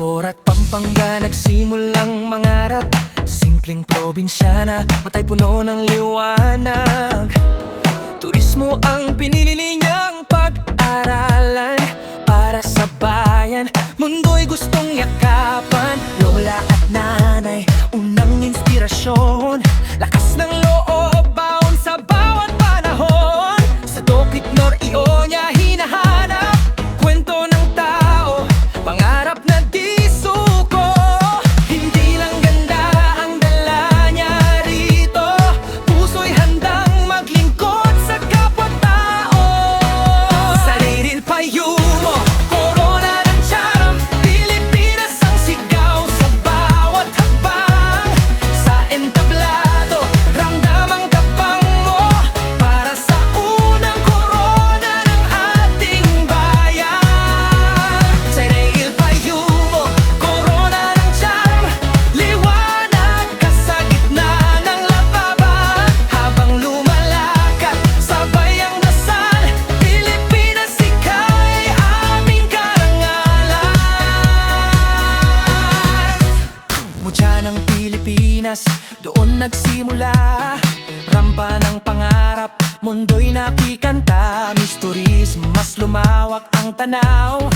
Bacoor at Pampanga nagsimulang mangarap. Simpleng probinsyana, matay puno ng liwanag. Turismo ang pinili niyang pag-aralan. Para sa bayan, mundo'y gustong yakapan. Lola at nanay, unang inspirasyon. Lakas ng loob, baon sa bawat panahon. Sa Dokit Nor Ionia hinahanap kwento ng tao, pangarap na di suko. Hindi lang ganda ang dala niya rito, puso'y handang maglingkod sa kapwa-tao. Sariling payumo, corona ng tiyaram, Pilipinas ang sigaw sa bawat hakbang. Sa entablado, ramdam ang tapang mo, para sa unang corona ng ating bayan. Sariling payumo, corona ng tiyaram, liwanag ka sa gitna ng lababan. Habang lumalakad, sabay ang dasal, Pilipinas, ika'y aming karangalan. Mutya ng Pilipinas, doon nagsimula. Rampa ng pangarap, mundo'y nakikanta. Miss Tourism, mas lumawak ang tanaw.